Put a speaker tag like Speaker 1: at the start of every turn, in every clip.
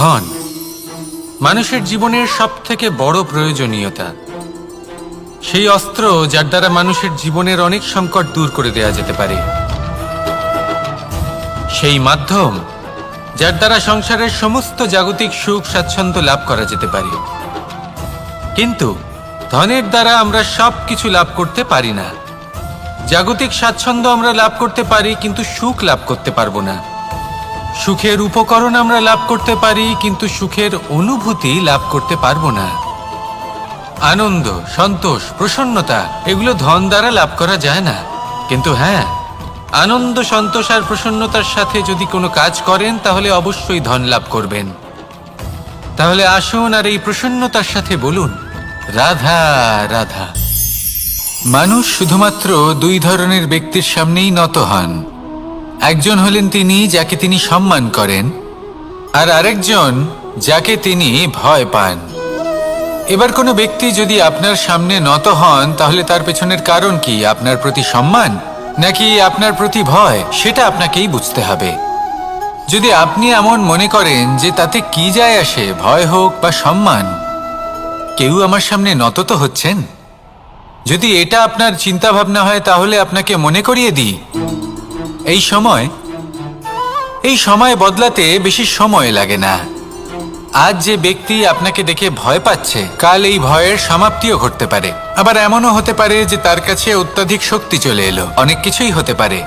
Speaker 1: ধন মানুষের জীবনের সবথেকে বড় প্রয়োজনীয়তা, সেই অস্ত্র যার দ্বারা মানুষের জীবনের অনেক সংকট দূর করে দেওয়া যেতে পারে, সেই মাধ্যম যার দ্বারা সংসারের সমস্ত জাগতিক সুখ স্বাচ্ছন্দ্য লাভ করা যেতে পারে। কিন্তু ধনের দ্বারা আমরা সবকিছু লাভ করতে পারি না। জাগতিক স্বাচ্ছন্দ্য আমরা লাভ করতে পারি, কিন্তু সুখ লাভ করতে পারবো না। সুখের উপকরণ আমরা লাভ করতে পারি, কিন্তু সুখের অনুভূতি লাভ করতে পারবো না। আনন্দ, সন্তোষ, প্রসন্নতা এগুলো ধন দ্বারা লাভ করা যায় না। কিন্তু হ্যাঁ, আনন্দ, সন্তোষ আর প্রসন্নতার সাথে যদি কোনো কাজ করেন তাহলে অবশ্যই ধন লাভ করবেন। তাহলে আসুন আর এই প্রসন্নতার সাথে বলুন, রাধা রাধা। মানুষ শুধুমাত্র দুই ধরনের ব্যক্তির সামনেই নত হন। একজন হলেন তিনি যাকে তিনি সম্মান করেন, আর আরেকজন যাকে তিনি ভয় পান। এবার কোনো ব্যক্তি যদি আপনার সামনে নত হন তাহলে তার পেছনের কারণ কি? আপনার প্রতি সম্মান নাকি আপনার প্রতি ভয়? সেটা আপনাকেই বুঝতে হবে। যদি আপনি এমন মনে করেন যে তাতে কি যায় আসে, ভয় হোক বা সম্মান, কেউ আমার সামনে নত তো হচ্ছেন, যদি এটা আপনার চিন্তা ভাবনা হয় তাহলে আপনাকে মনে করিয়ে দিই, এই সময় বদলাতে বেশি সময় লাগে না। আজ যে ব্যক্তি আপনাকে দেখে ভয় পাচ্ছে, কাল এই ভয়ের সমাপ্তিও ঘটতে পারে। আবার এমনও হতে পারে যে তার কাছে অত্যধিক শক্তি চলে এলো। অনেক কিছুই হতে পারে।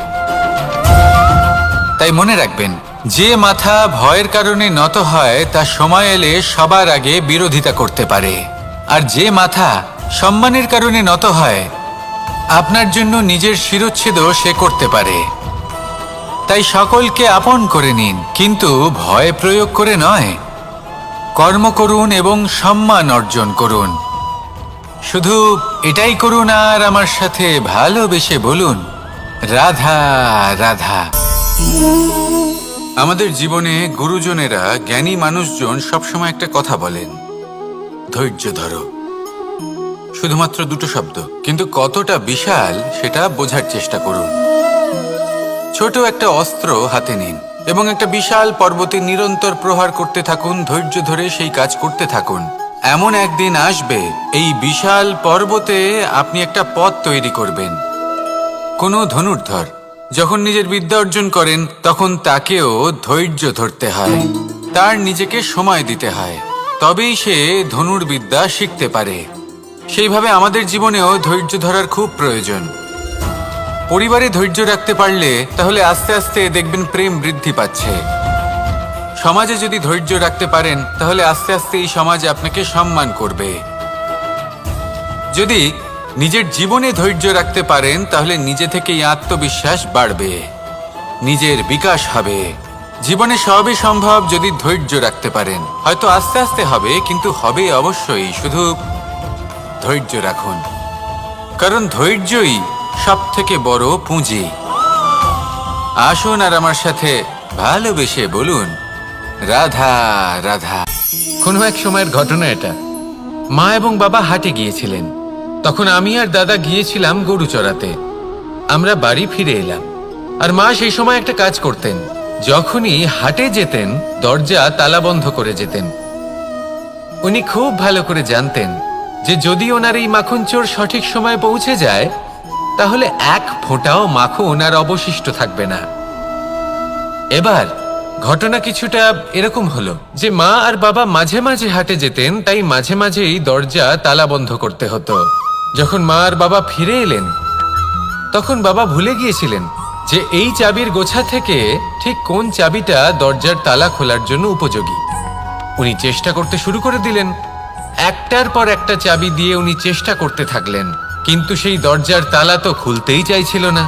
Speaker 1: তাই মনে রাখবেন, যে মাথা ভয়ের কারণে নত হয় তা সময় এলে সবার আগে বিরোধিতা করতে পারে, আর যে মাথা সম্মানের কারণে নত হয় আপনার জন্য নিজের শিরচ্ছেদও সে করতে পারে। তাই সকলকে আপন করে নিন, কিন্তু ভয় প্রয়োগ করে নয়। কর্ম করুন এবং সম্মান অর্জন করুন। শুধু এটাই করুন আর আমার সাথে ভালোবেসে বলুন, রাধা রাধা। আমাদের জীবনে গুরুজনেরা, জ্ঞানী মানুষজন সবসময় একটা কথা বলেন, ধৈর্য ধরো। শুধুমাত্র দুটো শব্দ, কিন্তু কতটা বিশাল সেটা বোঝার চেষ্টা করুন। ছোট একটা অস্ত্র হাতে নিন এবং একটা বিশাল পর্বতে নিরন্তর প্রহার করতে থাকুন। ধৈর্য ধরে সেই কাজ করতে থাকুন। এমন একদিন আসবে এই বিশাল পর্বতে আপনি একটা পথ তৈরি করবেন। কোনো ধনুর্ধর যখন নিজের বিদ্যা অর্জন করেন তখন তাকেও ধৈর্য ধরতে হয়, তার নিজেকে সময় দিতে হয়, তবেই সে ধনুর্বিদ্যা শিখতে পারে। সেইভাবে আমাদের জীবনেও ধৈর্য ধরার খুব প্রয়োজন। পরিবারে ধৈর্য রাখতে পারলে তাহলে আস্তে আস্তে দেখবেন প্রেম বৃদ্ধি পাচ্ছে। সমাজে যদি ধৈর্য রাখতে পারেন তাহলে আস্তে আস্তে এই সমাজ আপনাকে সম্মান করবে। যদি নিজের জীবনে ধৈর্য রাখতে পারেন তাহলে নিজে থেকেই আত্মবিশ্বাস বাড়বে, নিজের বিকাশ হবে। জীবনে সবই সম্ভব যদি ধৈর্য রাখতে পারেন। হয়তো আস্তে আস্তে হবে, কিন্তু হবে অবশ্যই। শুধু ধৈর্য রাখুন, কারণ ধৈর্যই সবথেকে বড় পুঁজি। আসুন আর আমার সাথে ভালোবেসে বলুন, রাধা রাধা। কোনো এক সময়ের ঘটনা এটা। মা এবং বাবা হাটে গিয়েছিলেন। তখন আমি আর দাদা গিয়েছিলাম গরু চড়াতে। আমরা বাড়ি ফিরে এলাম, আর মা সেই সময় একটা কাজ করতেন। যখনই হাটে যেতেন দরজা তালা বন্ধ করে যেতেন। উনি খুব ভালো করে জানতেন যে যদি ওনার এই মাখন চোর সঠিক সময়ে পৌঁছে যায় তাহলে এক ফোঁটাও মাখন আর অবশিষ্ট থাকবে না। এবার ঘটনা কিছুটা এরকম হলো যে মা আর বাবা মাঝে মাঝে হাটে যেতেন, তাই মাঝে মাঝেই দরজা তালা বন্ধ করতে হতো। যখন মা আর বাবা ফিরে এলেন তখন বাবা ভুলে গিয়েছিলেন যে এই চাবির গোছা থেকে ঠিক কোন চাবিটা দরজার তালা খোলার জন্য উপযোগী। উনি চেষ্টা করতে শুরু করে দিলেন। একটার পর একটা চাবি দিয়ে উনি চেষ্টা করতে থাকলেন, কিন্তু সেই দরজার তালা তো খুলতেই চাইছিল না।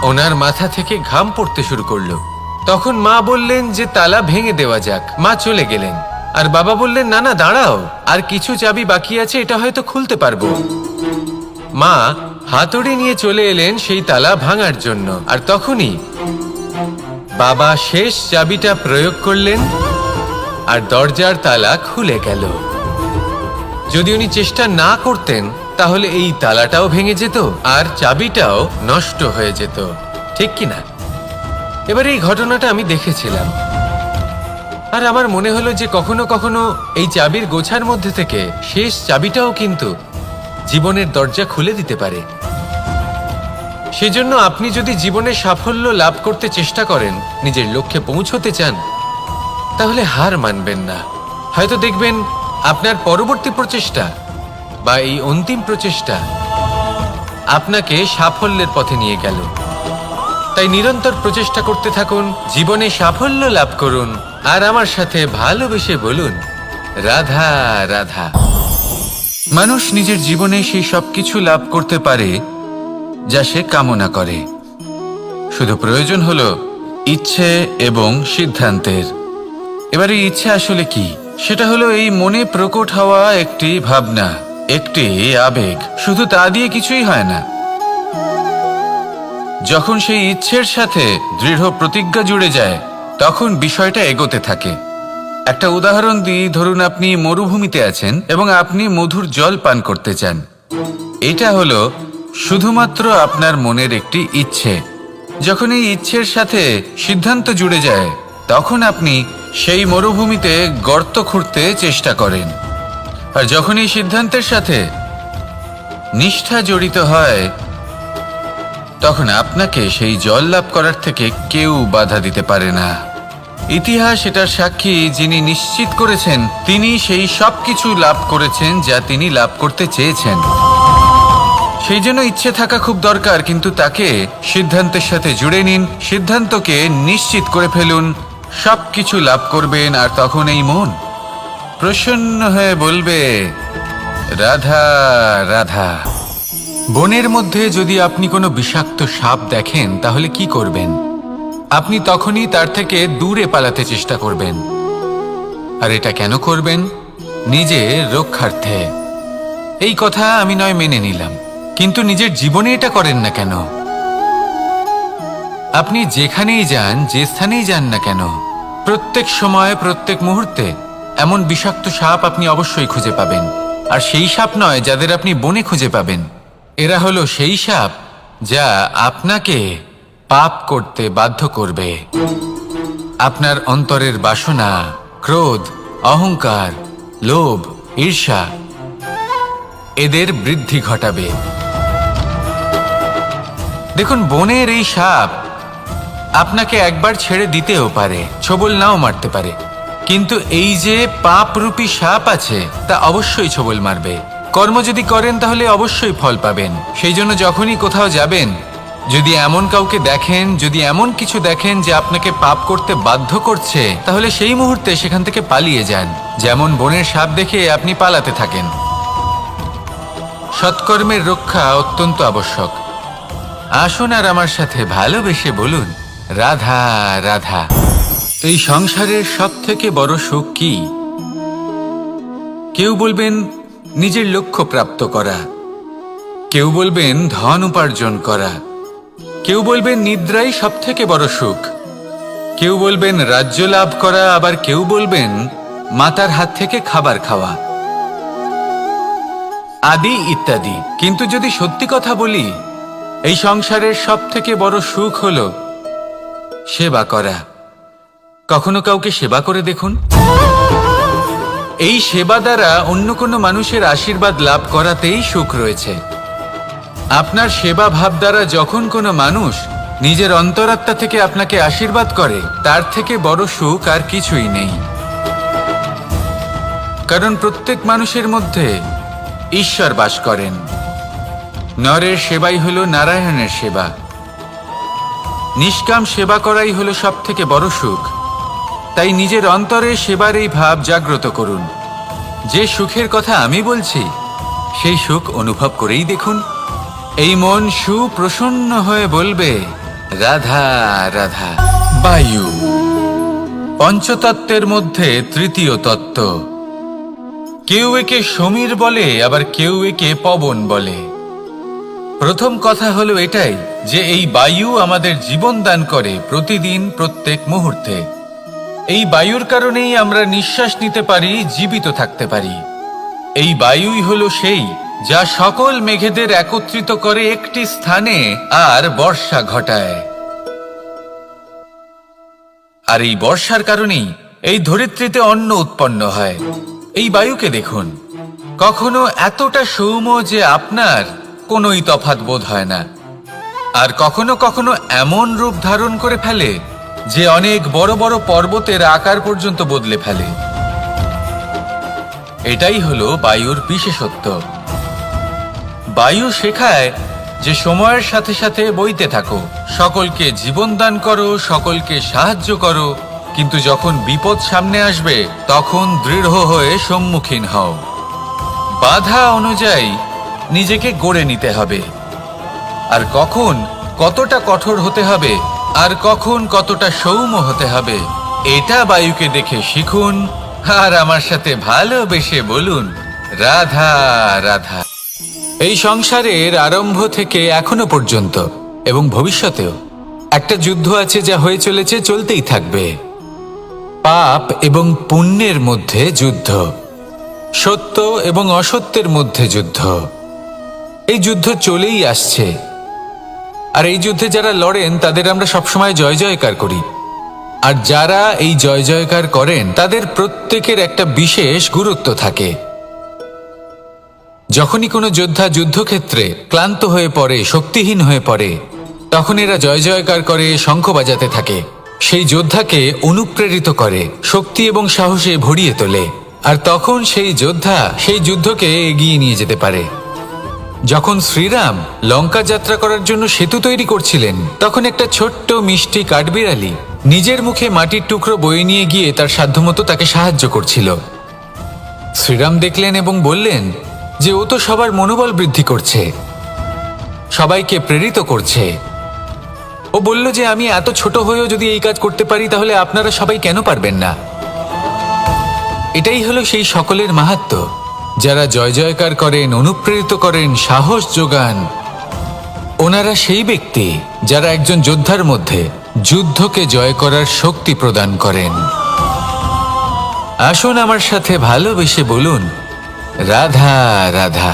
Speaker 1: ওনার মাথা থেকে ঘাম পড়তে শুরু করলো। তখন মা বললেন যে তালা ভেঙে দেওয়া যাক। মা চলে গেলেন, আর বাবা বললেন, না না দাঁড়াও, আর কিছু চাবি বাকি আছে, এটা হয়তো খুলতে পারবো। মা হাতুড়ি নিয়ে চলে এলেন সেই তালা ভাঙার জন্য, আর তখনই বাবা শেষ চাবিটা প্রয়োগ করলেন আর দরজার তালা খুলে গেল। যদি উনি চেষ্টা না করতেন তাহলে এই তালাটাও ভেঙে যেত আর চাবিটাও নষ্ট হয়ে যেত, ঠিক কিনা? এবার এই ঘটনাটা আমি দেখেছিলাম।
Speaker 2: আর আমার মনে হলো যে কখনো কখনো এই চাবির গোছার মধ্যে থেকে শেষ চাবিটাও কিন্তু জীবনের দরজা খুলে দিতে পারে। সেজন্য আপনি যদি জীবনে সাফল্য লাভ করতে চেষ্টা করেন, নিজের লক্ষ্যে পৌঁছতে চান, তাহলে হার মানবেন না। হয়তো দেখবেন আপনার পরবর্তী প্রচেষ্টা বা এই অন্তিম প্রচেষ্টা আপনাকে সাফল্যের পথে নিয়ে গেল। তাই নিরন্তর প্রচেষ্টা করতে থাকুন, জীবনে সাফল্য লাভ করুন, আর আমার সাথে ভালোবেসে বলুন, রাধা রাধা।
Speaker 1: মানুষ নিজের জীবনে সেই সবকিছু লাভ করতে পারে যা সে কামনা করে। শুধু প্রয়োজন হলো ইচ্ছে এবং সিদ্ধান্তের। এবারে ইচ্ছে আসলে কি? সেটা হলো এই মনে প্রকট হওয়া একটি ভাবনা, একটি আবেগ। শুধু তা দিয়ে কিছুই হয় না। যখন সেই ইচ্ছের সাথে দৃঢ় প্রতিজ্ঞা জুড়ে যায়, তখন বিষয়টা এগোতে থাকে। একটা উদাহরণ দিই, ধরুন আপনি মরুভূমিতে আছেন এবং আপনি মধুর জল পান করতে চান। এটা হলো শুধুমাত্র আপনার মনের একটি ইচ্ছে। যখন এই ইচ্ছের সাথে সিদ্ধান্ত জুড়ে যায়, তখন আপনি সেই মরুভূমিতে গর্ত খুঁড়তে চেষ্টা করেন। আর যখন এই সিদ্ধান্তের সাথে নিষ্ঠা জড়িত হয়, তখন আপনাকে সেই জল লাভ করার থেকে কেউ বাধা দিতে পারে না। ইতিহাস এটার সাক্ষী, যিনি নিশ্চিত করেছেন তিনি সেই সব কিছু লাভ করেছেন যা তিনি লাভ করতে চেয়েছেন। সেই জন্য ইচ্ছে থাকা খুব দরকার, কিন্তু তাকে সিদ্ধান্তের সাথে জুড়ে নিন, সিদ্ধান্তকে নিশ্চিত করে ফেলুন, সব কিছু লাভ করবেন। আর তখন এই মন প্রসন্ন হয়ে বলবে, রাধা রাধা। বনের মধ্যে যদি আপনি কোনো বিষাক্ত সাপ দেখেন, তাহলে কি করবেন? আপনি তখনই তার থেকে দূরে পালাতে চেষ্টা করবেন। আর এটা কেন করবেন? নিজের রক্ষার্থে। এই কথা আমি নয় মেনে নিলাম, কিন্তু নিজের জীবনে এটা করেন না কেন? আপনি যেখানেই যান, যে স্থানেই যান না কেন, প্রত্যেক সময়, প্রত্যেক মুহূর্তে এমন বিষাক্ত সাপ আপনি অবশ্যই খুঁজে পাবেন। আর সেই সাপ নয় যাদের আপনি বনে খুঁজে পাবেন, এরা হলো সেই সাপ যা আপনাকে পাপ করতে বাধ্য করবে। আপনার অন্তরের বাসনা, ক্রোধ, অহংকার, লোভ, ঈর্ষা এদের বৃদ্ধি ঘটাবে। দেখুন, বনের এই সাপ আপনাকে একবার ছেড়ে দিতেও পারে, ছোবল নাও মারতে পারে, কিন্তু এই যে পাপরূপী সাপ আছে তা অবশ্যই ছোবল মারবে। কর্ম যদি করেন তাহলে অবশ্যই ফল পাবেন। সেই জন্য যখনই কোথাও যাবেন, যদি এমন কাউকে দেখেন, যদি এমন কিছু দেখেন যে আপনাকে পাপ করতে বাধ্য করছে, তাহলে সেই মুহূর্তে সেখান থেকে পালিয়ে যান। যেমন বনের সাপ দেখে আপনি পালাতে থাকেন। সৎকর্মের রক্ষা অত্যন্ত আবশ্যক। আসুন আর আমার সাথে ভালোবেসে বলুন, রাধা রাধা। এই সংসারের সব থেকে বড় সুখ কি? কেউ বলবেন নিজের লক্ষ্য প্রাপ্ত করা, কেউ বলবেন ধন উপার্জন করা, কেউ বলবেন নিদ্রাই সব থেকে বড় সুখ, কেউ বলবেন রাজ্য লাভ করা, আবার কেউ বলবেন মাতার হাত থেকে খাবার খাওয়া, আদি ইত্যাদি। কিন্তু যদি সত্যি কথা বলি, এই সংসারের সব থেকে বড় সুখ হলো সেবা করা। কখনো কাউকে সেবা করে দেখুন। এই সেবা দ্বারা অন্য কোনো মানুষের আশীর্বাদ লাভ করাতেই সুখ রয়েছে। আপনার সেবা ভাব দ্বারা যখন কোনো মানুষ নিজের অন্তরাত্মা থেকে আপনাকে আশীর্বাদ করে, তার থেকে বড় সুখ আর কিছুই নেই। কারণ প্রত্যেক মানুষের মধ্যে ঈশ্বর বাস করেন। নরের সেবাই হলো নারায়ণের সেবা। নিষ্কাম সেবা করাই হলো সব থেকে বড় সুখ। তাই নিজের অন্তরে সেবার এই ভাব জাগ্রত করুন। যে সুখের কথা আমি বলছি, সেই সুখ অনুভব করেই দেখুন। এই মন সুপ্রসন্ন হয়ে বলবে, রাধা রাধা। বায়ু পঞ্চতত্ত্বের মধ্যে তৃতীয় তত্ত্ব। কেউ একে সমীর বলে, আবার কেউ একে পবন বলে। প্রথম কথা হলো এটাই যে এই বায়ু আমাদের জীবন দান করে প্রতিদিন, প্রত্যেক মুহূর্তে। এই বায়ুর কারণেই আমরা নিঃশ্বাস নিতে পারি, জীবিত থাকতে পারি। এই বায়ুই হলো সেই যা সকল মেঘেদের একত্রিত করে একটি স্থানে আর বর্ষা ঘটায়। আর এই বর্ষার কারণেই এই ধরিত্রীতে অন্ন উৎপন্ন হয়। এই বায়ুকে দেখুন, কখনো এতটা সৌম্য যে আপনার কোনোই তফাৎ বোধ হয় না, আর কখনো কখনো এমন রূপ ধারণ করে ফেলে যে অনেক বড় বড় পর্বতের আকার পর্যন্ত বদলে ফেলে। এটাই হলো বায়ুর বিশেষত্ব। বায়ু শেখায় যে সময়ের সাথে সাথে বইতে থাকো, সকলকে জীবন দান করো, সকলকে সাহায্য করো, কিন্তু যখন বিপদ সামনে আসবে তখন দৃঢ় হয়ে সম্মুখীন হও। বাধা অনুযায়ী নিজেকে গড়ে নিতে হবে, আর কখন কতটা কঠোর হতে হবে আর কখন কতটা সৌম্য হতে হবে এটা বায়ুকে দেখে শিখুন, আর আমার সাথে ভালোবেসে বলুন রাধা রাধা। এই সংসারের আরম্ভ থেকে এখনো পর্যন্ত এবং ভবিষ্যতেও একটা যুদ্ধ আছে, যা হয়ে চলেছে, চলতেই থাকবে। পাপ এবং পুণ্যের মধ্যে যুদ্ধ, সত্য এবং অসত্যের মধ্যে যুদ্ধ। এই যুদ্ধ চলেই আসছে, আর এই যুদ্ধে যারা লড়েন তাদের আমরা সবসময় জয় জয়কার করি। আর যারা এই জয় জয়কার করেন তাদের প্রত্যেকের একটা বিশেষ গুরুত্ব থাকে। যখনই কোনো যোদ্ধা যুদ্ধক্ষেত্রে ক্লান্ত হয়ে পড়ে, শক্তিহীন হয়ে পড়ে, তখন এরা জয় জয়কার করে, শঙ্খ বাজাতে থাকে, সেই যোদ্ধাকে অনুপ্রেরিত করে, শক্তি এবং সাহসে ভরিয়ে তোলে, আর তখন সেই যোদ্ধা সেই যুদ্ধকে এগিয়ে নিয়ে যেতে পারে। যখন শ্রীরাম লঙ্কা যাত্রা করার জন্য সেতু তৈরি করছিলেন, তখন একটা ছোট্ট মিষ্টি কাঠবিড়ালি নিজের মুখে মাটির টুকরো বয়ে নিয়ে গিয়ে তার সাধ্যমতো তাকে সাহায্য করছিল। শ্রীরাম দেখলেন এবং বললেন যে ও তো সবার মনোবল বৃদ্ধি করছে, সবাইকে প্রেরিত করছে। ও বলল যে আমি এত ছোট হয়েও যদি এই কাজ করতে পারি, তাহলে আপনারা সবাই কেন পারবেন না? এটাই হলো সেই সকলের মাহাত্ম্য, যারা জয় জয়কার করেন, অনুপ্রেরিত করেন, সাহস যোগান। ওনারা সেই ব্যক্তি যারা একজন যোদ্ধার মধ্যে যুদ্ধকে জয় করার শক্তি প্রদান করেন। আসুন আমার সাথে ভালোবেসে বলুন রাধা রাধা।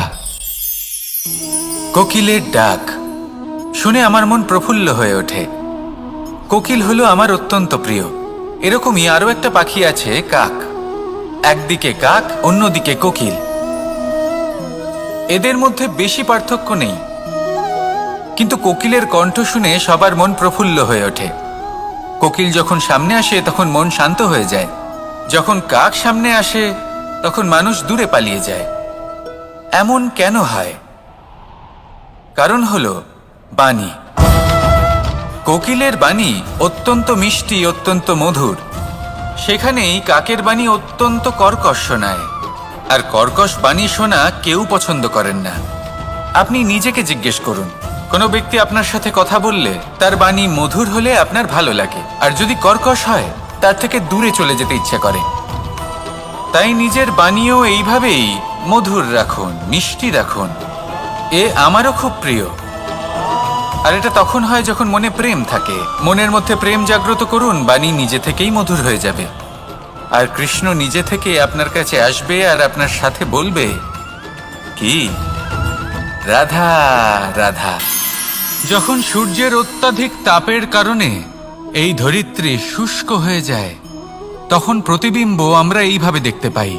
Speaker 1: কোকিলের ডাক শুনে আমার মন প্রফুল্ল হয়ে ওঠে। কোকিল হলো আমার অত্যন্ত প্রিয়। এরকমই আরো একটা পাখি আছে, কাক। একদিকে কাক, অন্যদিকে কোকিল। এদের মধ্যে বেশি পার্থক্য নেই, কিন্তু কোকিলের কণ্ঠ শুনে সবার মন প্রফুল্ল হয়ে ওঠে। কোকিল যখন সামনে আসে তখন মন শান্ত হয়ে যায়, যখন কাক সামনে আসে তখন মানুষ দূরে পালিয়ে যায়। এমন কেন হয়? কারণ হলো বাণী। কোকিলের বাণী অত্যন্ত মিষ্টি, অত্যন্ত মধুর। সেখানেই কাকের বাণী অত্যন্ত কর্কশ শোনায়, আর কর্কশ বাণী শোনা কেউ পছন্দ করেন না। আপনি নিজেকে জিজ্ঞেস করুন, কোনো ব্যক্তি আপনার সাথে কথা বললে তার বাণী মধুর হলে আপনার ভালো লাগে, আর যদি কর্কশ হয় তার থেকে দূরে চলে যেতে ইচ্ছে করে। তাই নিজের বাণীও এইভাবেই মধুর রাখুন, মিষ্টি রাখুন। এ আমারও খুব প্রিয়। আর এটা তখন হয় যখন মনে প্রেম থাকে। মনের মধ্যে প্রেম জাগ্রত করুন, বাণী নিজে থেকেই মধুর হয়ে যাবে। আর কৃষ্ণ নিজে থেকে আপনার কাছে আসবে আর আপনার সাথে বলবে কি রাধা রাধা। যখন সূর্যের অত্যাধিক তাপের কারণে এই ধরিত্রী শুষ্ক হয়ে যায়, তখন প্রতিবিম্ব আমরা এইভাবে দেখতে পাই।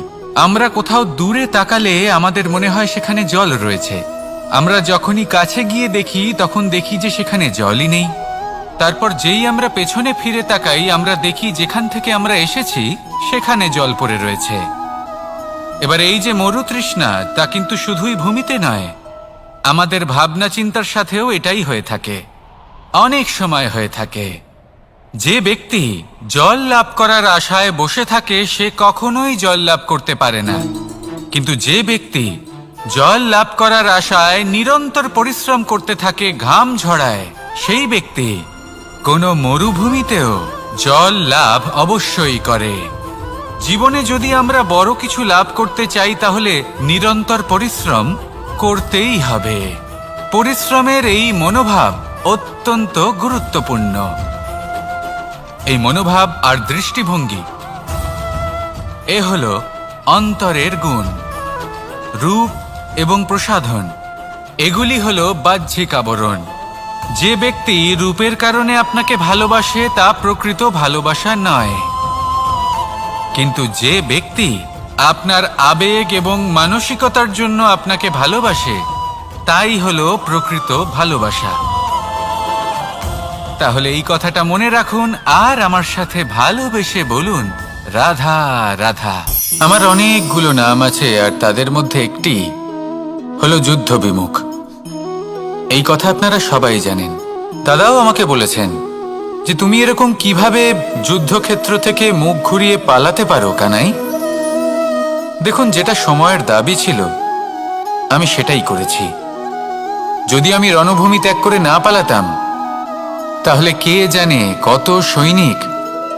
Speaker 1: আমরা কোথাও দূরে তাকালে আমাদের মনে হয় সেখানে জল রয়েছে। আমরা যখনই কাছে গিয়ে দেখি তখন দেখি যে সেখানে জলই নেই। তারপর যেই আমরা পেছনে ফিরে তাকাই, আমরা দেখি যেখান থেকে আমরা এসেছি সেখানে জল পড়ে রয়েছে। এবার এই যে মরুতৃষ্ণা, তা কিন্তু শুধুই ভূমিতে নয়, আমাদের ভাবনা চিন্তার সাথেও এটাই হয়ে থাকে, অনেক সময় হয়ে থাকে। যে ব্যক্তি জল লাভ করার আশায় বসে থাকে সে কখনোই জল লাভ করতে পারে না, কিন্তু যে ব্যক্তি জল লাভ করার আশায় নিরন্তর পরিশ্রম করতে থাকে, ঘাম ঝরায়, সেই ব্যক্তি কোনো মরুভূমিতেও জল লাভ অবশ্যই করে। জীবনে যদি আমরা বড় কিছু লাভ করতে চাই তাহলে নিরন্তর পরিশ্রম করতেই হবে। পরিশ্রমের এই মনোভাব অত্যন্ত গুরুত্বপূর্ণ। এই মনোভাব আর দৃষ্টিভঙ্গি এ হলো অন্তরের গুণ। রূপ এবং প্রসাধন এগুলি হলো বাহ্যিক আবরণ। যে ব্যক্তি রূপের কারণে আপনাকে ভালোবাসে তা প্রকৃত ভালোবাসা নয়। কিন্তু যে ব্যক্তি আপনার আবেগ এবং মানসিকতার জন্য আপনাকে ভালোবাসে, তাই হলো প্রকৃত ভালোবাসা। তাহলে এই কথাটা মনে রাখুন আর আমার সাথে ভালোবেসে বলুন, রাধা রাধা। আমার অনেকগুলো নাম আছে, আর তাদের মধ্যে একটি হলো যুদ্ধ বিমুখ। এই কথা আপনারা সবাই জানেন। দাদাও আমাকে বলেছেন যে তুমি এরকম কিভাবে যুদ্ধক্ষেত্র থেকে মুখ ঘুরিয়ে পালাতে পারো কানাই। দেখুন, যেটা সময়ের দাবি ছিল আমি সেটাই করেছি। যদি আমি রণভূমি ত্যাগ করে না পালাতাম, তাহলে কে জানে কত সৈনিক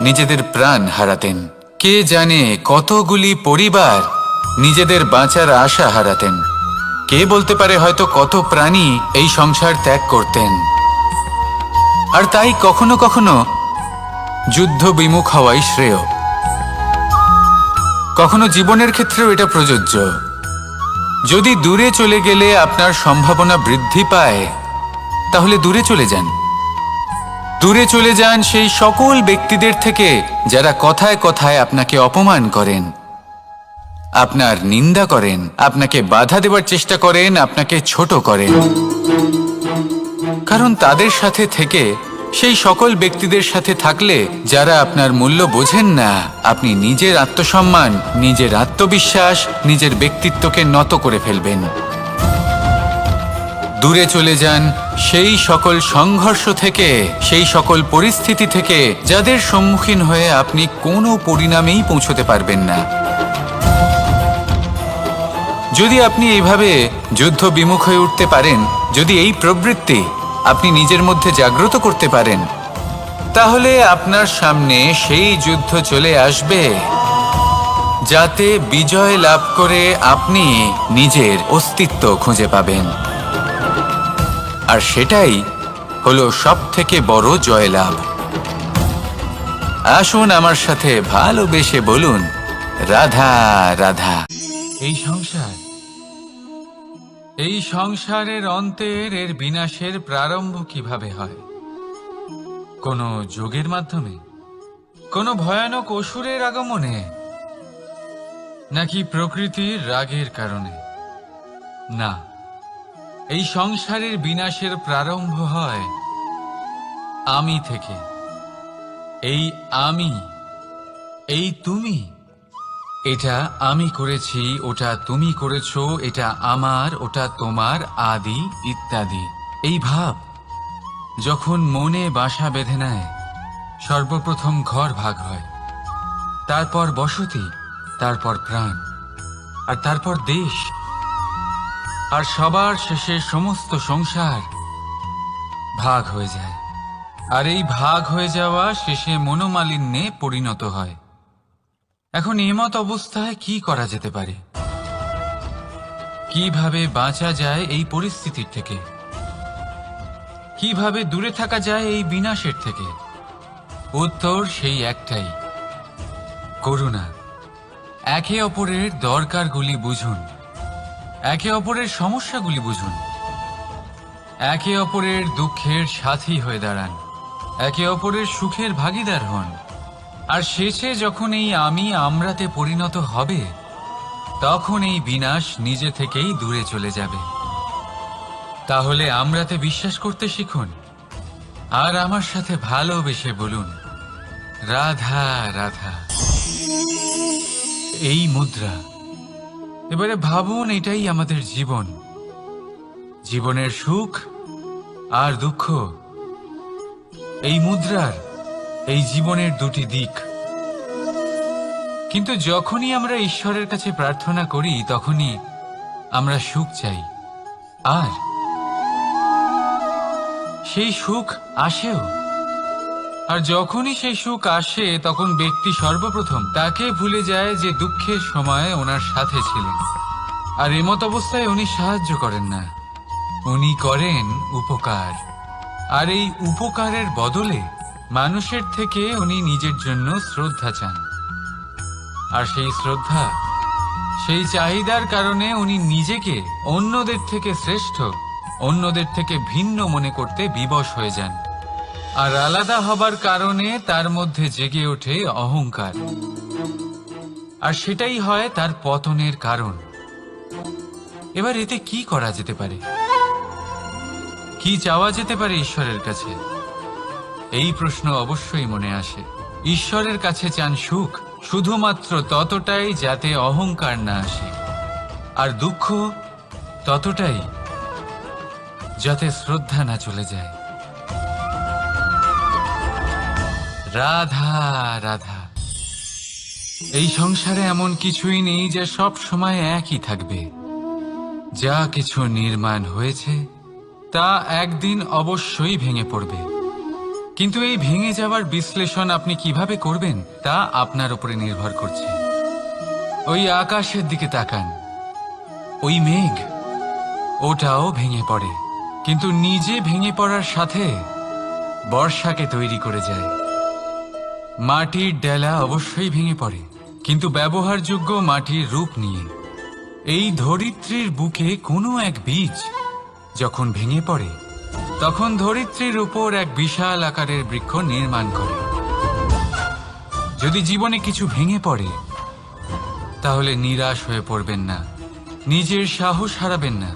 Speaker 1: নিজেদের প্রাণ হারাতেন, কে জানে কতগুলি পরিবার নিজেদের বাঁচার আশা হারাতেন, কে বলতে পারে হয়তো কত প্রাণী এই সংসার ত্যাগ করতেন। আর তাই কখনো কখনো যুদ্ধ বিমুখ হওয়াই শ্রেয়। কখনো জীবনের ক্ষেত্রেও এটা প্রযোজ্য। যদি দূরে চলে গেলে আপনার সম্ভাবনা বৃদ্ধি পায়, তাহলে দূরে চলে যান। দূরে চলে যান সেই সকল ব্যক্তিদের থেকে যারা কথায় কথায় আপনাকে অপমান করেন, আপনার নিন্দা করেন, আপনাকে বাধা দেওয়ার চেষ্টা করেন, আপনাকে ছোট করেন। কারণ তাদের সাথে থেকে, সেই সকল ব্যক্তিদের সাথে থাকলে যারা আপনার মূল্য বোঝেন না, আপনি নিজের আত্মসম্মান, নিজের আত্মবিশ্বাস, নিজের ব্যক্তিত্বকে নত করে ফেলবেন। দূরে চলে যান সেই সকল সংঘর্ষ থেকে, সেই সকল পরিস্থিতি থেকে যাদের সম্মুখীন হয়ে আপনি কোনো পরিণামেই পৌঁছতে পারবেন না। যদি আপনি এইভাবে যুদ্ধ বিমুখ হয়ে উঠতে পারেন, যদি এই প্রবৃত্তি আপনি নিজের মধ্যে জাগ্রত করতে পারেন, তাহলে আপনার সামনে সেই যুদ্ধ চলে আসবে যাতে বিজয় লাভ করে আপনি নিজের অস্তিত্ব খুঁজে পাবেন। আর সেটাই হলো সবথেকে বড় জয়লাভ। আসুন আমার সাথে ভালোবেসে বলুন, রাধা রাধা। এই সংসারের অন্তের, এর বিনাশের প্রারম্ভ কিভাবে হয়? কোনো যোগের মাধ্যমে? কোনো ভয়ানক অসুরের আগমনে? নাকি প্রকৃতির রাগের কারণে? না, এই সংসারের বিনাশের প্রারম্ভ হয় আমি থেকে। এই আমি, এই তুমি, এটা আমি করেছি, ওটা তুমি করেছো, এটা আমার, ওটা তোমার, আদি ইত্যাদি। এই ভাব যখন মনে বাসা বেঁধে নেয়, সর্বপ্রথম ঘর ভাগ হয়, তারপর বসতি, তারপর প্রাণ, আর তারপর দেশ, আর সবার শেষে সমস্ত সংসার ভাগ হয়ে যায়। আর এই ভাগ হয়ে যাওয়া শেষে মনোমালিন্যে পরিণত হয়। এখন এমত অবস্থায় কি করা যেতে পারে? কিভাবে বাঁচা যায় এই পরিস্থিতির থেকে? কিভাবে দূরে থাকা যায় এই বিনাশের থেকে? উত্তর সেই একটাই, করুণা। একে অপরের দরকারগুলি বুঝুন, একে অপরের সমস্যাগুলি বুঝুন, একে অপরের দুঃখের সাথী হয়ে দাঁড়ান, একে অপরের সুখের ভাগীদার হন। আর শেষে যখন এই আমি আমরাতে পরিণত হবে, তখন এই বিনাশ নিজে থেকেই দূরে চলে যাবে। তাহলে আমরাতে বিশ্বাস করতে শিখুন, আর আমার সাথে ভালোবেসে বলুন, রাধা রাধা। এই মুদ্রা, এবারে ভাবুন, এটাই আমাদের জীবন। জীবনের সুখ আর দুঃখ এই মুদ্রার, এই জীবনের দুটি দিক। কিন্তু যখনই আমরা ঈশ্বরের কাছে প্রার্থনা করি, তখনই আমরা সুখ চাই, আর সেই সুখ আসেও। আর যখনই সেই সুখ আসে, তখন ব্যক্তি সর্বপ্রথম তাকে ভুলে যায় যে দুঃখের সময় ওনার সাথে ছিলেন। আর এমত অবস্থায় উনি সাহায্য করেন না, উনি করেন উপকার। আর এই উপকারের বদলে মানুষের থেকে উনি নিজের জন্য শ্রদ্ধা চান। আর সেই শ্রদ্ধা, সেই চাহিদার কারণে উনি নিজেকে অন্যদের থেকে শ্রেষ্ঠ, অন্যদের থেকে ভিন্ন মনে করতে বিবশ হয়ে যান। আর আলাদা হবার কারণে তার মধ্যে জেগে ওঠে অহংকার। আর সেটাই হয় তার পতনের কারণ। এবার এতে কি করা যেতে পারে? কি চাওয়া যেতে পারে ঈশ্বরের কাছে? এই প্রশ্ন অবশ্যই মনে আসে। ঈশ্বরের কাছে চান সুখ, শুধুমাত্র ততটাই যাতে অহংকার না আসে, আর দুঃখ ততটাই যাতে শ্রদ্ধা না চলে যায়। রাধা রাধা। এই সংসারে এমন কিছুই নেই যে সব সময় একই থাকবে। যা কিছু নির্মাণ হয়েছে তা একদিন অবশ্যই ভেঙে পড়বে, কিন্তু এই ভেঙে যাওয়ার বিশ্লেষণ আপনি কিভাবে করবেন তা আপনার উপরে নির্ভর করছে। ওই আকাশের দিকে তাকান, ওই মেঘ, ওটাও ভেঙে পড়ে, কিন্তু নিজে ভেঙে পড়ার সাথে বর্ষাকে তৈরি করে যায়। মাটির ডেলা অবশ্যই ভেঙে পড়ে, কিন্তু ব্যবহারযোগ্য মাটির রূপ নিয়ে। এই ধরিত্রীর বুকে কোনো এক বীজ যখন ভেঙে পড়ে, তখন ধরিত্রীর উপর এক বিশাল আকারের বৃক্ষ নির্মাণ করে। যদি জীবনে কিছু ভেঙে পড়ে, তাহলে নিরাশ হয়ে পড়বেন না, নিজের সাহস হারাবেন না।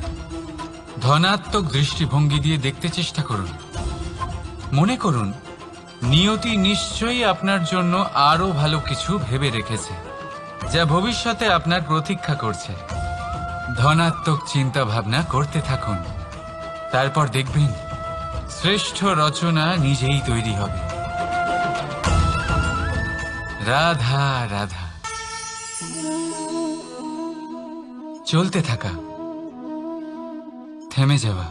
Speaker 1: ধনাত্মক দৃষ্টিভঙ্গি দিয়ে দেখতে চেষ্টা করুন। মনে করুন, নিয়তি নিশ্চয়ই আপনার জন্য আরো ভালো কিছু ভেবে রেখেছে, যা ভবিষ্যতে আপনার প্রতীক্ষা করছে। ধনাত্মক চিন্তা ভাবনা করতে থাকুন, তারপর দেখবেন শ্রেষ্ঠ রচনা নিজেই তৈরি হবে। রাধা রাধা। চলতে থাকা, থেমে যাওয়া,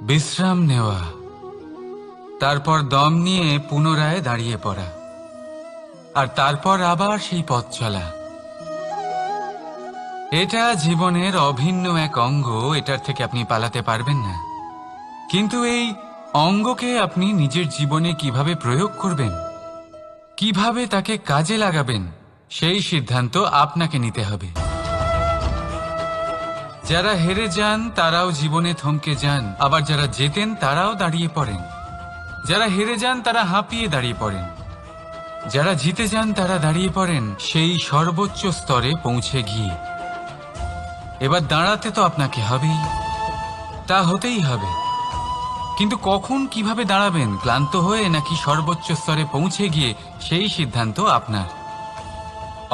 Speaker 1: বিশ্রাম নেওয়া, তারপর দম নিয়ে পুনরায় দাঁড়িয়ে পড়া, আর তারপর আবার সেই পথ চলা। এটা জীবনের অভিন্ন এক অঙ্গ, এটার থেকে আপনি পালাতে পারবেন না। কিন্তু এই অঙ্গকে আপনি নিজের জীবনে কিভাবে প্রয়োগ করবেন, কিভাবে তাকে কাজে লাগাবেন, সেই সিদ্ধান্ত আপনাকে নিতে হবে। যারা হেরে যান তারাও জীবনে থমকে যান, আবার যারা জেতেন তারাও দাঁড়িয়ে পড়েন। যারা হেরে যান তারা হাঁপিয়ে দাঁড়িয়ে পড়েন, যারা জিতে যান তারা দাঁড়িয়ে পড়েন সেই সর্বোচ্চ স্তরে পৌঁছে গিয়ে। এবার দাঁড়াতে তো আপনাকে হবেই, তা হতেই হবে, কিন্তু কখন কিভাবে দাঁড়াবেন, ক্লান্ত হয়ে নাকি সর্বোচ্চ স্তরে পৌঁছে গিয়ে, সেই সিদ্ধান্ত আপনার।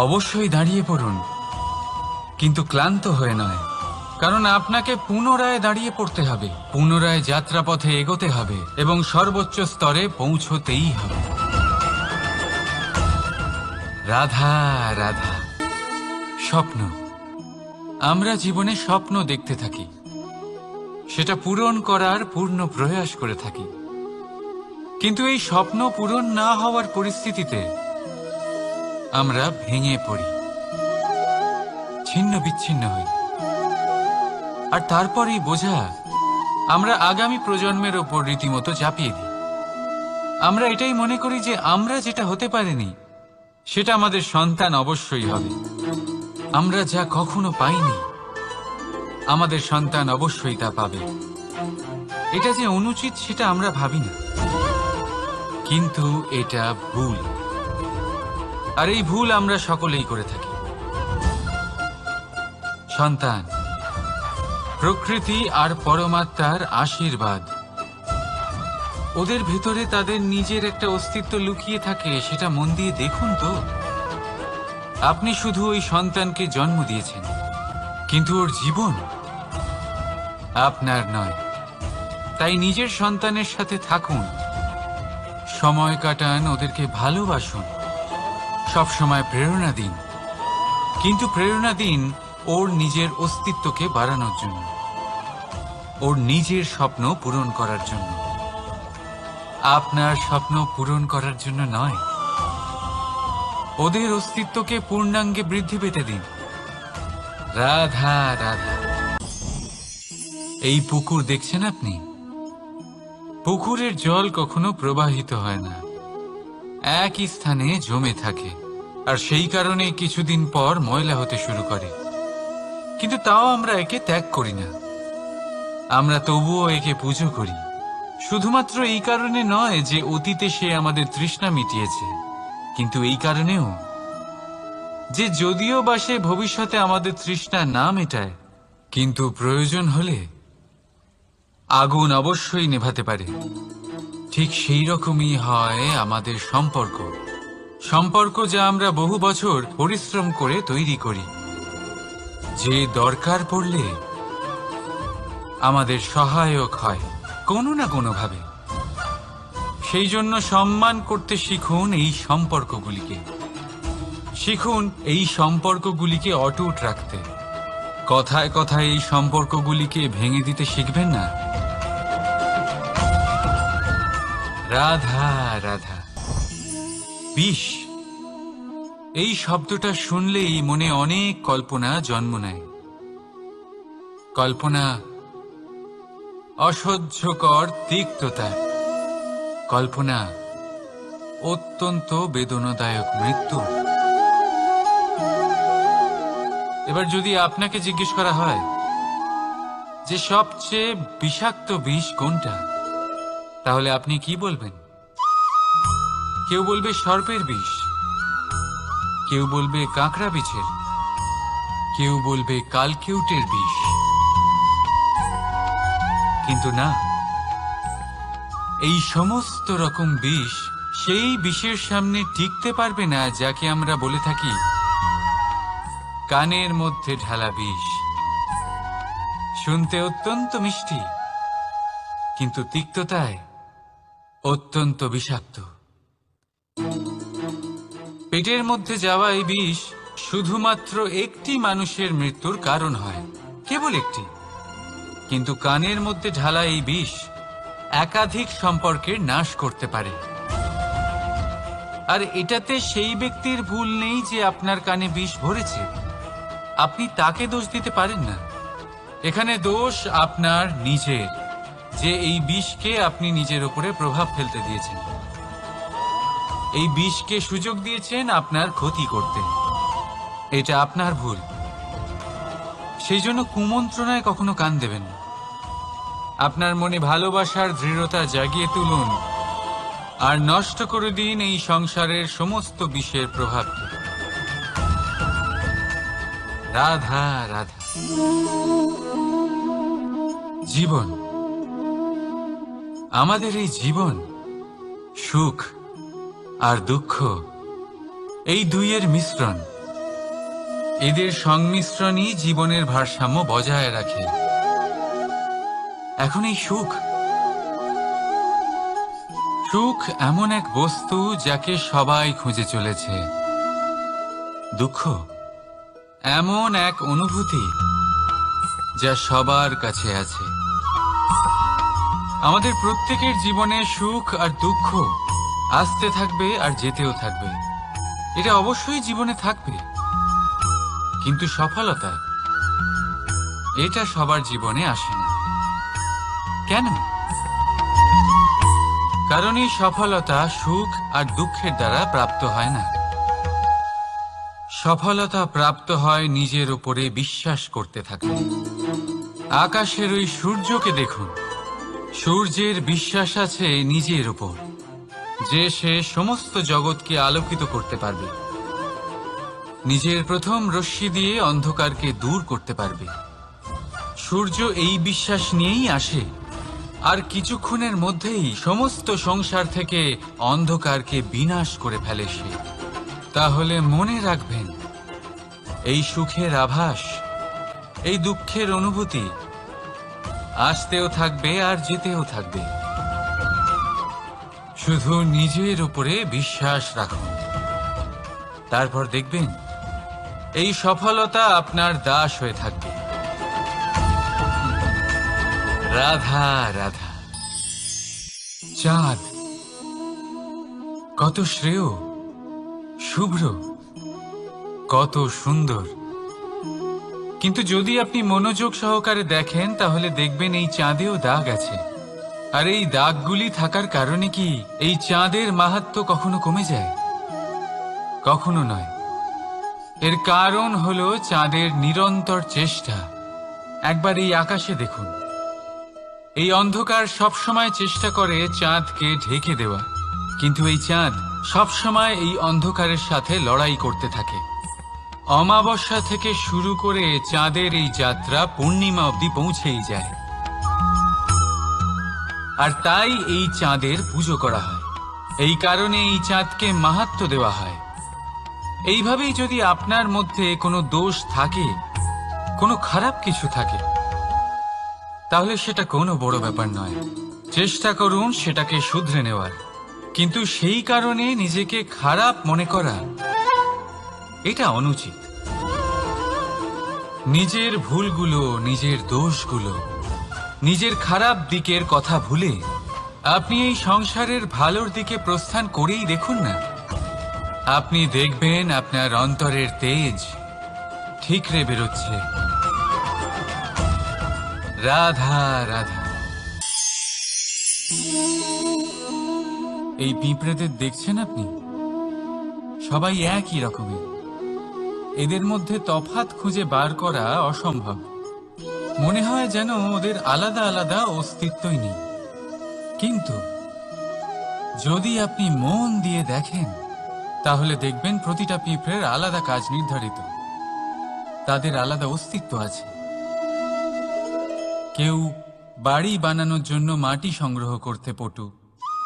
Speaker 1: অবশ্যই দাঁড়িয়ে পড়ুন, কিন্তু ক্লান্ত হয়ে নয়, কারণ আপনাকে পুনরায় দাঁড়িয়ে পড়তে হবে, পুনরায় যাত্রাপথে এগোতে হবে এবং সর্বোচ্চ স্তরে পৌঁছতেই হবে। রাধা রাধা। স্বপ্ন, আমরা জীবনে স্বপ্ন দেখতে থাকি, সেটা পূরণ করার পূর্ণ প্রয়াস করে থাকি, কিন্তু এই স্বপ্ন পূরণ না হওয়ার পরিস্থিতিতে আমরা ভেঙে পড়ি, ছিন্ন বিচ্ছিন্ন হই, আর তারপরেই বোঝা আমরা আগামী প্রজন্মের ওপর রীতিমতো চাপিয়ে দিই। আমরা এটাই মনে করি যে আমরা যেটা হতে পারিনি সেটা আমাদের সন্তান অবশ্যই হবে। আমরা যা কখনো পাইনি আমাদের সন্তান অবশ্যই তা পাবে। এটা যে অনুচিত সেটা আমরা ভাবি না, কিন্তু এটা ভুল, আর এই ভুল আমরা সকলেই করে থাকি। সন্তান প্রকৃতি আর পরমাত্মার আশীর্বাদ। ওদের ভেতরে তাদের নিজের একটা অস্তিত্ব লুকিয়ে থাকে, সেটা মন দিয়ে দেখুন তো। আপনি শুধু ওই সন্তানকে জন্ম দিয়েছেন, কিন্তু ওর জীবন আপনার নয়। তাই নিজের সন্তানের সাথে থাকুন, সময় কাটান, ওদেরকে ভালোবাসুন, সব সময় প্রেরণা দিন, কিন্তু প্রেরণা দিন ওর নিজের অস্তিত্বকে বাড়ানোর জন্য, ওর নিজের স্বপ্ন পূরণ করার জন্য, আপনার স্বপ্ন পূরণ করার জন্য নয়। ওদের অস্তিত্বকে পূর্ণাঙ্গে বৃদ্ধি পেতে দিন। রাধা রাধা। এই পুকুর দেখছেন আপনি? পুকুরের জল কখনো প্রবাহিত হয় না, একই স্থানে জমে থাকে, আর সেই কারণে কিছুদিন পর ময়লা হতে শুরু করে। কিন্তু তাও আমরা একে ত্যাগ করি না, আমরা তবুও একে পুজো করি। শুধুমাত্র এই কারণে নয় যে অতীতে সে আমাদের তৃষ্ণা মিটিয়েছে, কিন্তু এই কারণেও যে যদিও বা সে ভবিষ্যতে আমাদের তৃষ্ণা না মেটায়, কিন্তু প্রয়োজন হলে আগুন অবশ্যই নেভাতে পারে। ঠিক সেই রকমই হয় আমাদের সম্পর্ক। সম্পর্ক যা আমরা বহু বছর পরিশ্রম করে তৈরি করি, যে দরকার পড়লে আমাদের সহায়ক হয় কোনো না কোনোভাবে। সেই জন্য সম্মান করতে শিখুন এই সম্পর্কগুলিকে। শিখুন এই সম্পর্কগুলিকে অটুট রাখতে। কথায় কথায় এই সম্পর্কগুলিকে ভেঙে দিতে শিখবেন না। রাধা রাধা। বিষ, এই শব্দটা শুনলেই মনে অনেক কল্পনা জন্ম নেয়। কল্পনা অসহ্যকর তিক্ততা, কল্পনা অত্যন্ত বেদনাদায়ক মৃত্যু। এবার যদি আপনাকে জিজ্ঞেস করা হয় যে সবচেয়ে বিষাক্ত বিষ কোনটা, তাহলে আপনি কি বলবেন? কেউ বলবে সর্পের বিষ, কেউ বলবে কাঁকড়া বিছের, কেউ বলবে কালকেউটের বিষ। কিন্তু না, এই সমস্ত রকম বিষ সেই বিষের সামনে টিকতে পারবে না যাকে আমরা বলে থাকি কানের মধ্যে ঢালা বিষ। শুনতে অত্যন্ত মিষ্টি, কিন্তু তিক্ততায় অত্যন্ত বিষাক্ত। পেটের মধ্যে যাওয়া এই বিষ শুধুমাত্র একটি মানুষের মৃত্যুর কারণ হয়, কেবল একটি। কিন্তু কানের মধ্যে ঢালা এই বিষ একাধিক সম্পর্কের নাশ করতে পারে। আর এটাতে সেই ব্যক্তির ভুল নেই যে আপনার কানে বিষ ভরেছে। আপনি তাকে দোষ দিতে পারেন না। এখানে দোষ আপনার নিজের, যে এই বিষকে আপনি নিজের উপরে প্রভাব ফেলতে দিয়েছেন। এই বিষকে সুযোগ দিয়েছেন আপনার ক্ষতি করতে। এটা আপনার ভুল। সেই জন্য কুমন্ত্রণায় কখনো কান দেবেন না। আপনার মনে ভালোবাসার দৃঢ়তা জাগিয়ে তুলুন আর নষ্ট করে দিন এই সংসারের সমস্ত বিষের প্রভাবকে। রাধা রাধা। জীবন, আমাদের এই জীবন, সুখ আর দুঃখ, এই দুইয়ের মিশ্রণ। এদের সংমিশ্রণই জীবনের ভারসাম্য বজায় রাখে। এখন এই সুখ, সুখ এমন এক বস্তু যাকে সবাই খুঁজে চলেছে। দুঃখ এমন এক অনুভূতি যা সবার কাছে আছে। আমাদের প্রত্যেকের জীবনে সুখ আর দুঃখ আসতে থাকবে আর যেতেও থাকবে। এটা অবশ্যই জীবনে থাকবে। কিন্তু সফলতা, এটা সবার জীবনে আসে না। কেন? কারণ এই সফলতা সুখ আর দুঃখের দ্বারা প্রাপ্ত হয় না। সফলতা প্রাপ্ত হয় নিজের উপরে বিশ্বাস করতে থাকলে। আকাশের ওই সূর্যকে দেখুন। সূর্যের বিশ্বাস আছে নিজের উপর যে সে সমস্ত জগৎকে আলোকিত করতে পারবে। নিজের প্রথম রশ্মি দিয়ে অন্ধকারকে দূর করতে পারবে। সূর্য এই বিশ্বাস নিয়েই আসে, আর কিছুক্ষণের মধ্যেই সমস্ত সংসার থেকে অন্ধকারকে বিনাশ করে ফেলে সে। তাহলে মনে রাখবেন, এই সুখের আভাস, এই দুঃখের অনুভূতি আসতেও থাকবে আর যেতেও থাকবে। শুধু নিজের উপরে বিশ্বাস রাখুন। তারপর দেখবেন এই সফলতা আপনার দাস হয়ে থাকবে। রাধা রাধা। চাঁদ কত শ্রেয়, শুভ্র, কত সুন্দর। কিন্তু যদি আপনি মনোযোগ সহকারে দেখেন তাহলে দেখবেন এই চাঁদেও দাগ আছে। আর এই দাগগুলি থাকার কারণে কি এই চাঁদের মাহাত্ম্য কখনো কমে যায়? কখনো নয়। এর কারণ হলো চাঁদের নিরন্তর চেষ্টা। একবার এই আকাশে দেখুন। এই অন্ধকার সবসময় চেষ্টা করে চাঁদকে ঢেকে দেওয়া, কিন্তু এই চাঁদ সবসময় এই অন্ধকারের সাথে লড়াই করতে থাকে। অমাবস্যা থেকে শুরু করে চাঁদের এই যাত্রা পূর্ণিমা অবধি পৌঁছেই যায়। আর তাই এই চাঁদের পুজো করা হয়। এই কারণে এই চাঁদকে মাহাত্ম্য দেওয়া হয়। এইভাবেই যদি আপনার মধ্যে কোনো দোষ থাকে, কোনো খারাপ কিছু থাকে, তাহলে সেটা কোনো বড় ব্যাপার নয়। চেষ্টা করুন সেটাকে শুধরে নেওয়ার। কিন্তু সেই কারণে নিজেকে খারাপ মনে করা, এটা অনুচিত। নিজের ভুলগুলো, নিজের দোষগুলো, নিজের খারাপ দিকের কথা ভুলে আপনি এই সংসারের ভালোর দিকে প্রস্থান করেই দেখুন না। আপনি দেখবেন আপনার অন্তরের তেজ ঠিকরে বেরোচ্ছে। রাধা রাধা। এই পিঁপড়েদের দেখছেন আপনি? সবাই একই রকমের। এদের মধ্যে তফাৎ খুঁজে বার করা অসম্ভব। মনে হয় যেন ওদের আলাদা আলাদা অস্তিত্বই নেই। কিন্তু যদি আপনি মন দিয়ে দেখেন, তাহলে দেখবেন প্রতিটা পিঁপড়ের আলাদা কাজ নির্ধারিত। তাদের আলাদা অস্তিত্ব আছে। কেউ বাড়ি বানানোর জন্য মাটি সংগ্রহ করতে পটু,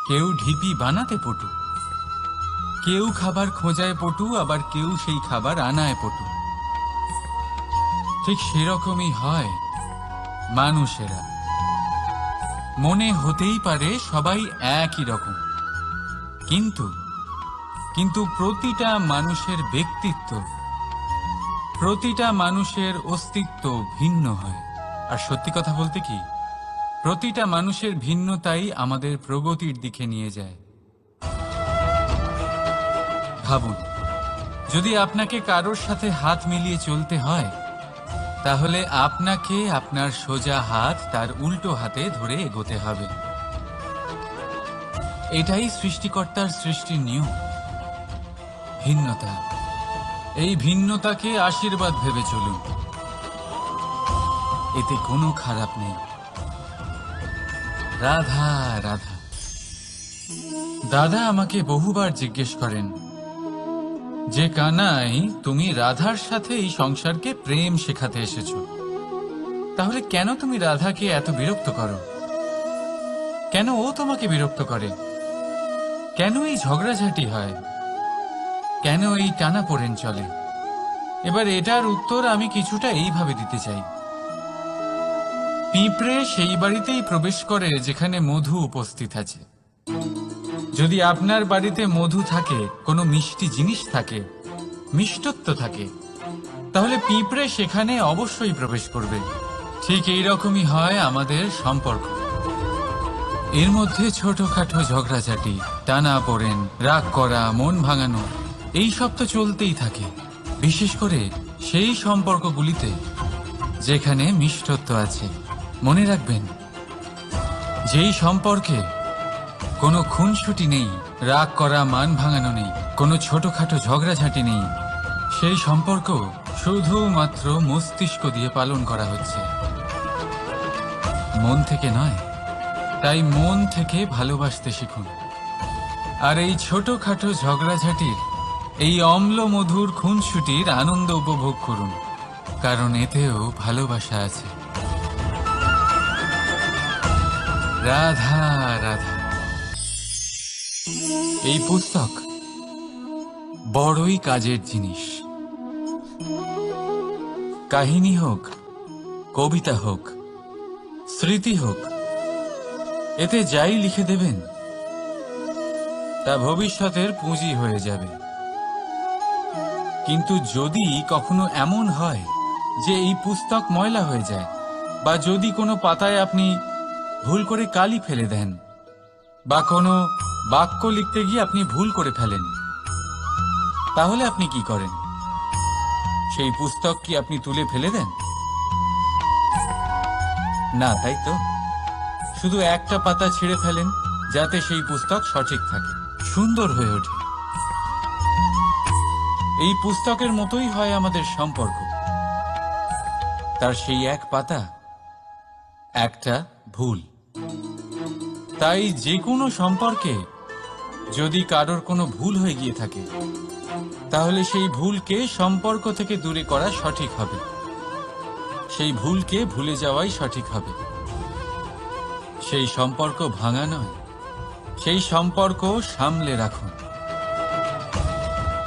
Speaker 1: কেউ ঢিপি বানাতে পটু, কেউ খাবার খোঁজায় পটু, আবার কেউ সেই খাবার আনায় পটু। ঠিক সেরকমই হয় মানুষেরা। মনে হতেই পারে সবাই একই রকম, কিন্তু প্রতিটা মানুষের ব্যক্তিত্ব, প্রতিটা মানুষের অস্তিত্ব ভিন্ন হয়। আর সত্যি কথা বলতে কি, প্রতিটা মানুষের ভিন্নতাই আমাদের প্রগতির দিকে নিয়ে যায়। ভাবুন, যদি আপনাকে কারোর সাথে হাত মিলিয়ে চলতে হয়, তাহলে আপনাকে আপনার সোজা হাত তার উল্টো হাতে ধরে এগোতে হবে। এটাই সৃষ্টিকর্তার সৃষ্টির নিয়ম। ভিন্নতা, এই ভিন্নতাকে আশীর্বাদ ভেবে চলুন। এতে কোনো খারাপ নেই। রাধা রাধা। দাদা আমাকে বহুবার জিজ্ঞেস করেন যে, কানাই, তুমি রাধার সাথে এই সংসারকে প্রেম শেখাতে এসেছো, তাহলে কেন তুমি রাধাকে এত বিরক্ত করো? কেন ও তোমাকে বিরক্ত করে? কেন এই ঝগড়াঝাটি হয়? কেন এই টানাপোড়েন চলে? এবার এটার উত্তর আমি কিছুটা এইভাবে দিতে চাই। পিঁপড়ে সেই বাড়িতেই প্রবেশ করে যেখানে মধু উপস্থিত আছে। যদি আপনার বাড়িতে মধু থাকে, কোনো মিষ্টি জিনিস থাকে, মিষ্টত্ব থাকে, তাহলে পিঁপড়ে সেখানে অবশ্যই প্রবেশ করবে। ঠিক এইরকমই হয় আমাদের সম্পর্ক। এর মধ্যে ছোটখাটো ঝগড়াঝাটি, টানাপোড়েন, রাগ করা, মন ভাঙানো, এই সব তো চলতেই থাকে। বিশেষ করে সেই সম্পর্কগুলিতে যেখানে মিষ্টত্ব আছে। মনে রাখবেন, যেই সম্পর্কে কোনো খুনসুটি নেই, রাগ করা, মান ভাঙানো নেই, কোনো ছোটখাটো ঝগড়াঝাটি নেই, সেই সম্পর্ক শুধুমাত্র মস্তিষ্ক দিয়ে পালন করা হচ্ছে, মন থেকে নয়। তাই মন থেকে ভালোবাসতে শিখুন। আর এই ছোটখাটো ঝগড়াঝাটির, এই অম্ল মধুর খুনসুটির আনন্দ উপভোগ করুন, কারণ এতেও ভালোবাসা আছে। রাধা রাধা। এই পুস্তক বড়ই কাজের জিনিস। কাহিনী হোক, কবিতা হোক, স্মৃতি হোক, এতে যাই লিখে দেবেন তা ভবিষ্যতের পুঁজি হয়ে যাবে। কিন্তু যদি কখনো এমন হয় যে এই পুস্তক ময়লা হয়ে যায়, বা যদি কোনো পাতায় আপনি ভুল করে কালি ফেলে দেন, বা কোনো বাক্য লিখতে গিয়ে আপনি ভুল করে ফেলেন, তাহলে আপনি কি করেন? সেই পুস্তক কি আপনি তুলে ফেলে দেন? না, তাই তো। শুধু একটা পাতা ছিঁড়ে ফেলেন, যাতে সেই পুস্তক সঠিক থাকে, সুন্দর হয়ে ওঠে। এই পুস্তকের মতোই হয় আমাদের সম্পর্ক। তার সেই এক পাতা, একটা ভুল। তাই যে কোনো সম্পর্কে যদি কারোর কোনো ভুল হয়ে গিয়ে থাকে, তাহলে সেই ভুলকে সম্পর্ক থেকে দূরে করা সঠিক হবে, সেই ভুলকে ভুলে যাওয়াই সঠিক হবে। সেই সম্পর্ক ভাঙা নয়, সেই সম্পর্ক সামলে রাখুন।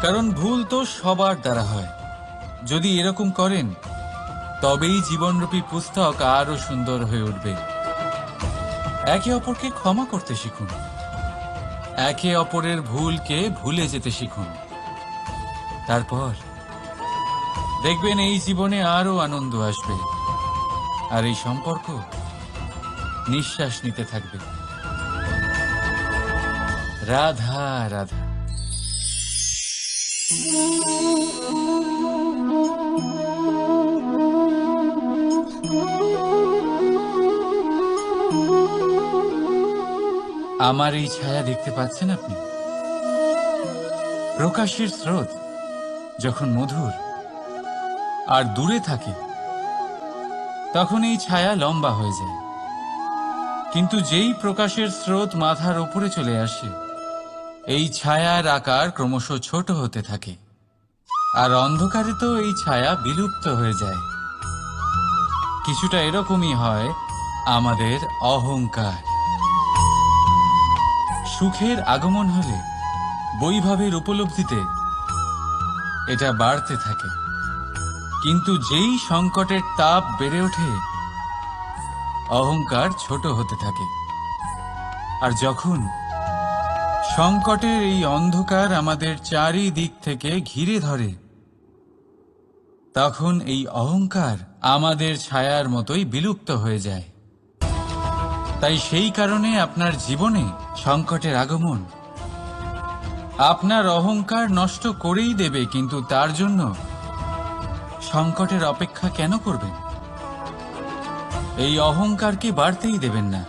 Speaker 1: কারণ ভুল তো সবার দ্বারা হয়। যদি এরকম করেন তবেই জীবনরূপী পুস্তক আরো সুন্দর হয়ে উঠবে। একে অপরকে ক্ষমা করতে শিখুন, একে অপরের ভুলকে ভুলে যেতে শিখুন। তারপর দেখবেন এই জীবনে আরো আনন্দ আসবে, আর এই সম্পর্ক নিঃশ্বাস নিতে থাকবে। রাধা রাধা। আমার এই ছায়া দেখতে পাচ্ছেন আপনি? প্রকাশের স্রোত যখন মধুর আর দূরে থাকে তখন এই ছায়া লম্বা হয়ে যায়, কিন্তু যেই প্রকাশের স্রোত মাথার উপরে চলে আসে এই ছায়ার আকার ক্রমশ ছোট হতে থাকে, আর অন্ধকারে তো এই ছায়া বিলুপ্ত হয়ে যায়। কিছুটা এরকমই হয় আমাদের অহংকার। সুখের আগমন হলে, বৈভবের উপলব্ধিতে এটা বাড়তে থাকে, কিন্তু যেই সংকটের তাপ বেড়ে ওঠে অহংকার ছোট হতে থাকে। আর যখন সংকটের এই অন্ধকার আমাদের চারিদিক থেকে ঘিরে ধরে তখন এই অহংকার আমাদের ছায়ার মতোই বিলুপ্ত হয়ে যায়। তাই সেই কারণে আপনার জীবনে সংকটের আগমন আপনার অহংকার নষ্ট করেই দেবে, কিন্তু তার জন্য সংকটের অপেক্ষা কেন করবেন? এই অহংকারকে বাড়তেই দেবেন না,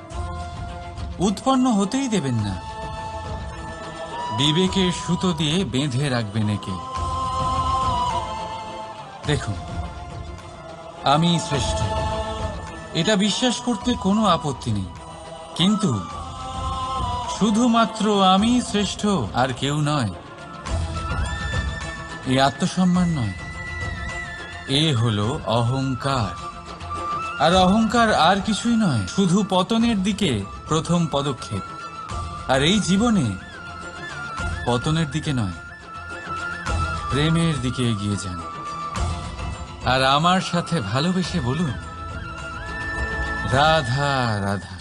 Speaker 1: উৎপন্ন হতেই দেবেন না। বিবেকের সুতো দিয়ে বেঁধে রাখবেন একে। দেখুন, আমি শ্রেষ্ঠ, এটা বিশ্বাস করতে কোনো আপত্তি নেই, কিন্তু শুধুমাত্র আমি শ্রেষ্ঠ আর কেউ নয়, এই আত্মসম্মান নয়, এ হলো অহংকার। আর অহংকার আর কিছুই নয়, শুধু পতনের দিকে প্রথম পদক্ষেপ। আর এই জীবনে পতনের দিকে নয়, প্রেমের দিকে এগিয়ে যান। আর আমার সাথে ভালোবেসে বলুন, রাধা রাধা।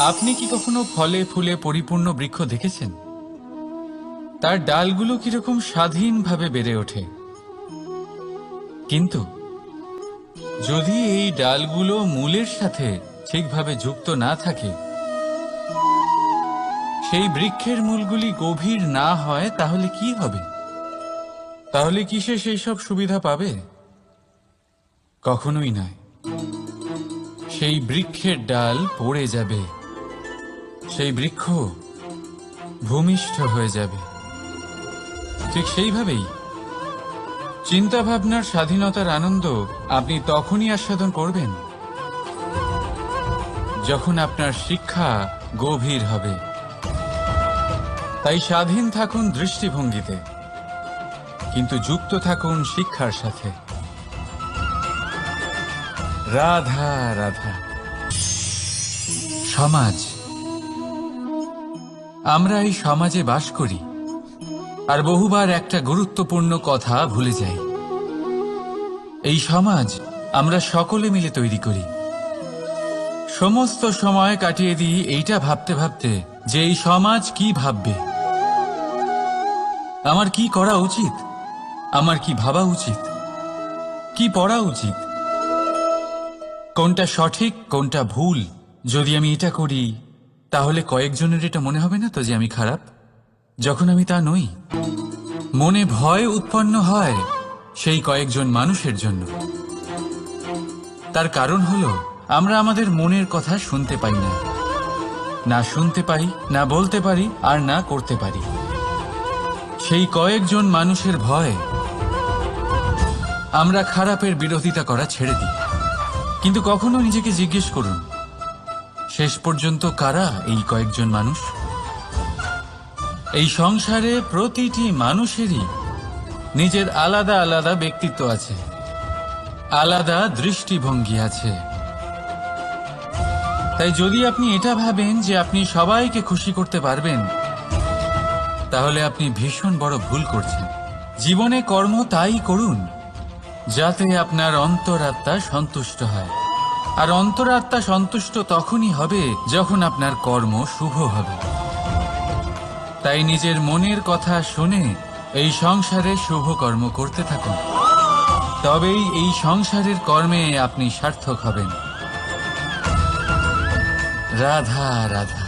Speaker 1: আপনি কি কখনো ফলে ফুলে পরিপূর্ণ বৃক্ষ দেখেছেন? তার ডালগুলো কিরকম স্বাধীনভাবে বেড়ে ওঠে, কিন্তু যদি এই ডালগুলো মূলের সাথে ঠিকভাবে যুক্ত না থাকে, সেই বৃক্ষের মূলগুলি গভীর না হয়, তাহলে কি হবে? তাহলে কি সে সেই সব সুবিধা পাবে? কখনোই নয়। সেই বৃক্ষের ডাল পড়ে যাবে, সেই বৃক্ষ ভূমিষ্ঠ হয়ে যাবে। ঠিক সেইভাবেই চিন্তা ভাবনার স্বাধীনতার আনন্দ আপনি তখনই আস্বাদন করবেন যখন আপনার শিক্ষা গভীর হবে। তাই স্বাধীন থাকুন দৃষ্টিভঙ্গিতে, কিন্তু যুক্ত থাকুন শিক্ষার সাথে। রাধা রাধা। সমাজ, আমরা এই সমাজে বাস করি, আর বহুবার একটা গুরুত্বপূর্ণ কথা ভুলে যাই। এই সমাজ আমরা সকলে মিলে তৈরি করি। সমস্ত সময় কাটিয়ে দিই এইটা ভাবতে ভাবতে যে এই সমাজ কি ভাববে, আমার কি করা উচিত, আমার কি ভাবা উচিত, কি পড়া উচিত, কোনটা সঠিক কোনটা ভুল। যদি আমি এটা করি তাহলে কয়েকজনের এটা মনে হবে না তো যে আমি খারাপ, যখন আমি তা নই। মনে ভয় উৎপন্ন হয় সেই কয়েকজন মানুষের জন্য। তার কারণ হলো আমরা আমাদের মনের কথা শুনতে পাই না, না শুনতে পারি, না বলতে পারি, আর না করতে পারি। সেই কয়েকজন মানুষের ভয় আমরা খারাপের বিরোধিতা করা ছেড়ে দিই। কিন্তু কখনো নিজেকে জিজ্ঞেস করুন, শেষ পর্যন্ত কারা এই কয়েকজন মানুষ? এই সংসারে প্রতিটি মানুষেরই নিজের আলাদা আলাদা ব্যক্তিত্ব আছে, আলাদা দৃষ্টিভঙ্গি আছে। তাই যদি আপনি এটা ভাবেন যে আপনি সবাইকে খুশি করতে পারবেন, তাহলে আপনি ভীষণ বড় ভুল করছেন। জীবনে কর্ম তাই করুন যাতে আপনার অন্তরাত্মা সন্তুষ্ট হয়, আর অন্তরাত্মা সন্তুষ্ট তখনই হবে যখন আপনার কর্ম শুভ হবে। তাই নিজের মনের কথা শুনে এই সংসারে শুভ কর্ম করতে থাকুন, তবেই এই সংসারের কর্মে আপনি সার্থক হবেন। রাধা রাধা।